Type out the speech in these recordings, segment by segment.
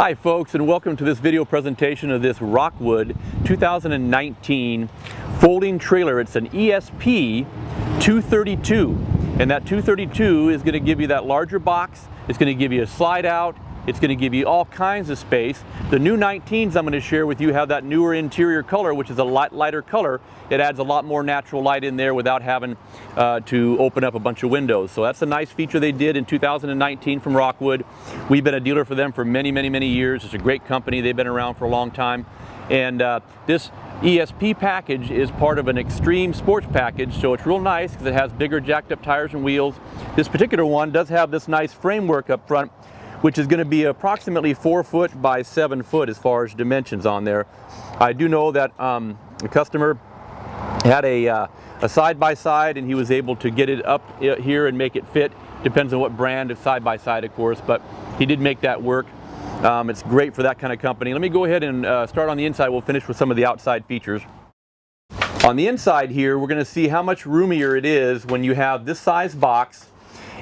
Hi folks, and welcome to this video presentation of this Rockwood 2019 folding trailer. It's an ESP 232, and that 232 is going to give you that larger box. It's going to give you a slide out. It's going to give you all kinds of space. The new 19s I'm going to share with you have that newer interior color, which is a lighter color. It adds a lot more natural light in there without having to open up a bunch of windows. So that's a nice feature they did in 2019 from Rockwood. We've been a dealer for them for many years. It's a great company. They've been around for a long time. And this ESP package is part of an extreme sports package, so it's real nice because it has bigger jacked up tires and wheels. This particular one does have this nice framework up front, which is going to be approximately 4 foot by 7 foot as far as dimensions on there. I do know that the customer had a side-by-side, and he was able to get it up here and make it fit. Depends on what brand of side-by-side, of course, but he did make that work. It's great for that kind of company. Let me go ahead and start on the inside. We'll finish with some of the outside features. On the inside here, we're going to see how much roomier it is when you have this size box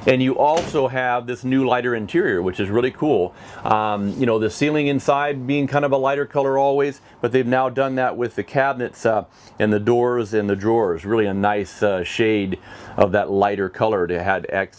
and you also have this new lighter interior, which is really cool. You know, the ceiling inside being kind of a lighter color always, but they've now done that with the cabinets and the doors and the drawers. Really a nice shade of that lighter color to add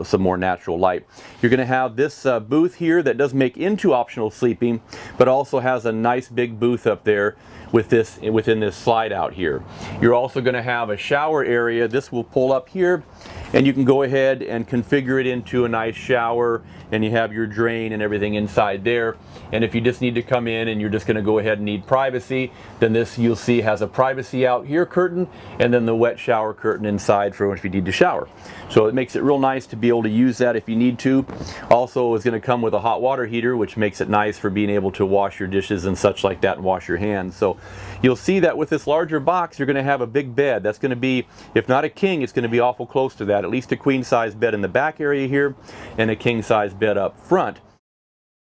some more natural light. You're going to have this booth here that does make into optional sleeping, but also has a nice big booth up there with this within this slide out here. You're also going to have a shower area. This will pull up here, and you can go ahead and configure it into a nice shower, and you have your drain and everything inside there. And if you just need to come in and you're just going to go ahead and need privacy, then this, you'll see, has a privacy out here curtain, and then the wet shower curtain inside for if you need to shower. So it makes it real nice to be able to use that if you need to. Also, it's going to come with a hot water heater, which makes it nice for being able to wash your dishes and such like that and wash your hands. So you'll see that with this larger box, you're going to have a big bed. That's going to be, if not a king, it's going to be awful close to that. At least a queen size bed in the back area here and a king size bed up front.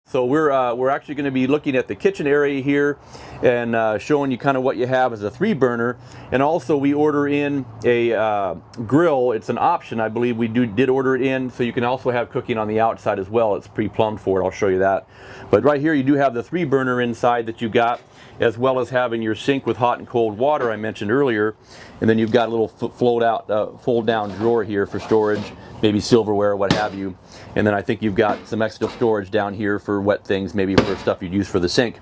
So we're actually going to be looking at the kitchen area here and showing you kind of what you have as a 3-burner. And also we order in a grill. It's an option. I believe we did order it in, so you can also have cooking on the outside as well. It's pre-plumbed for it. I'll show you that. But right here you do have the 3-burner inside that you got, as well as having your sink with hot and cold water I mentioned earlier. And then you've got a little fold down drawer here for storage, maybe silverware, what have you. And then I think you've got some extra storage down here for wet things, maybe for stuff you'd use for the sink.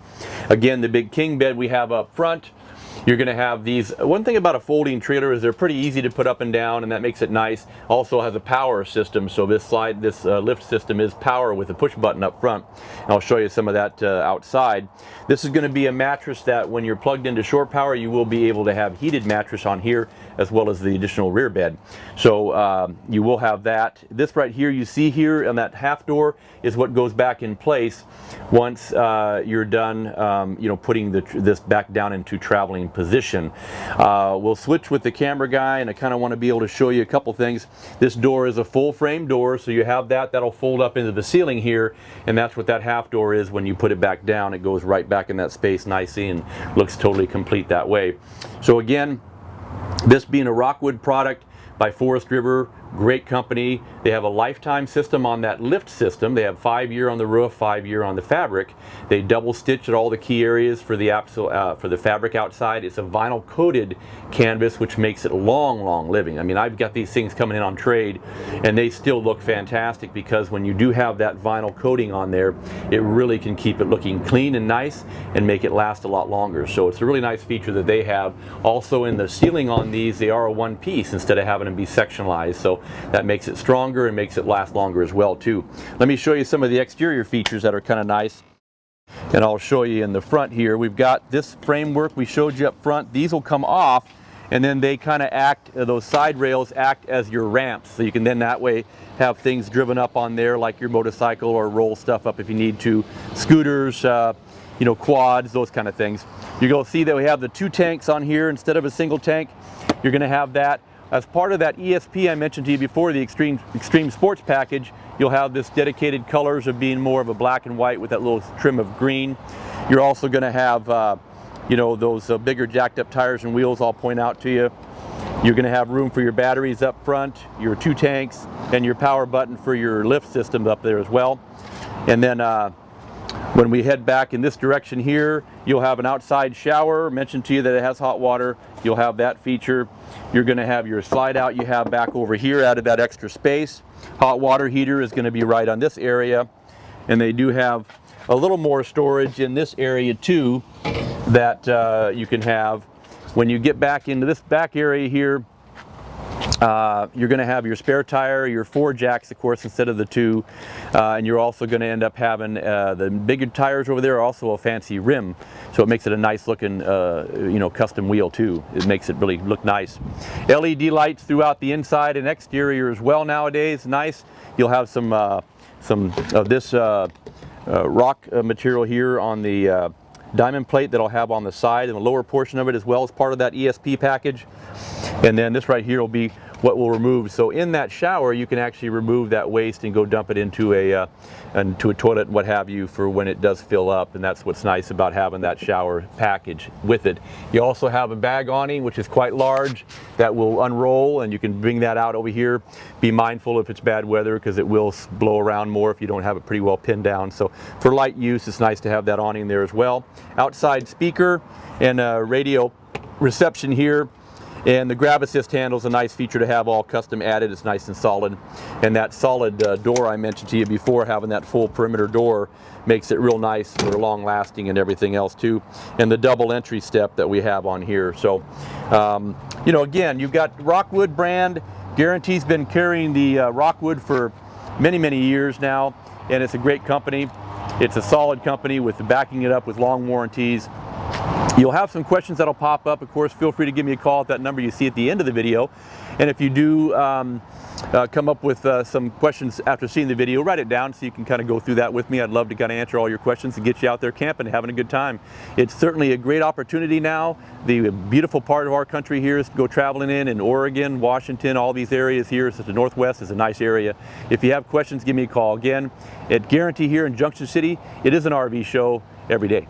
Again, the big king bed we have up front. You're going to have these. One thing about a folding trailer is they're pretty easy to put up and down, and that makes it nice. Also has a power system, so this lift system is power with a push button up front. And I'll show you some of that outside. This is going to be a mattress that when you're plugged into shore power, you will be able to have heated mattress on here, as well as the additional rear bed. So you will have that. This right here you see here on that half door is what goes back in place once you're done you know, putting this back down into traveling position. We'll switch with the camera guy, and I kind of want to be able to show you a couple things. This door is a full frame door, so you have that'll fold up into the ceiling here, and that's what that half door is. When you put it back down, it goes right back in that space nicely and looks totally complete that way. So again, this being a Rockwood product by Forest River, great company. They have a lifetime system on that lift system. They have 5-year on the roof, 5-year on the fabric. They double stitch at all the key areas for the fabric outside. It's a vinyl coated canvas, which makes it long living. I mean, I've got these things coming in on trade, and they still look fantastic because when you do have that vinyl coating on there, it really can keep it looking clean and nice and make it last a lot longer. So it's a really nice feature that they have. Also in the ceiling on these, they are a one piece instead of having them be sectionalized. So that makes it stronger and makes it last longer as well too. Let me show you some of the exterior features that are kind of nice. And I'll show you in the front here. We've got this framework we showed you up front. These will come off, and then they kind of act, those side rails act as your ramps. So you can then that way have things driven up on there like your motorcycle, or roll stuff up if you need to. Scooters, you know, quads, those kind of things. You're going to see that we have the 2 tanks on here instead of a single tank. You're going to have that. As part of that ESP I mentioned to you before, the extreme sports package, you'll have this dedicated colors of being more of a black and white with that little trim of green. You're also going to have you know, those bigger jacked up tires and wheels I'll point out to you. You're going to have room for your batteries up front, your 2 tanks, and your power button for your lift system up there as well. And then When we head back in this direction here, you'll have an outside shower. Mentioned to you that it has hot water. You'll have that feature. You're going to have your slide out you have back over here, added that extra space. Hot water heater is going to be right on this area. And they do have a little more storage in this area too that you can have. When you get back into this back area here, you're going to have your spare tire, your 4 jacks, of course, instead of the 2, and you're also going to end up having the bigger tires over there are also a fancy rim, so it makes it a nice looking, custom wheel too. It makes it really look nice. LED lights throughout the inside and exterior as well nowadays. Nice. You'll have some of this rock material here on the diamond plate that I'll have on the side and the lower portion of it as well as part of that ESP package. And then this right here will be what we'll remove. So in that shower, you can actually remove that waste and go dump it into a toilet, what have you, for when it does fill up. And that's what's nice about having that shower package with it. You also have a bag awning, which is quite large, that will unroll, and you can bring that out over here. Be mindful if it's bad weather, because it will blow around more if you don't have it pretty well pinned down. So for light use, it's nice to have that awning there as well. Outside speaker and radio reception here. And the grab assist handle is a nice feature to have, all custom added. It's nice and solid. And that solid door I mentioned to you before, having that full perimeter door, makes it real nice for long lasting and everything else too. And the double entry step that we have on here. So, again, you've got Rockwood brand. Guarantee's been carrying the Rockwood for many, many years now. And it's a great company. It's a solid company with backing it up with long warranties. You'll have some questions that'll pop up. Of course, feel free to give me a call at that number you see at the end of the video. And if you do come up with some questions after seeing the video, write it down so you can kind of go through that with me. I'd love to kind of answer all your questions and get you out there camping and having a good time. It's certainly a great opportunity now. The beautiful part of our country here is to go traveling in Oregon, Washington, all these areas here. So the Northwest is a nice area. If you have questions, give me a call. Again, at Guarantee here in Junction City, it is an RV show every day.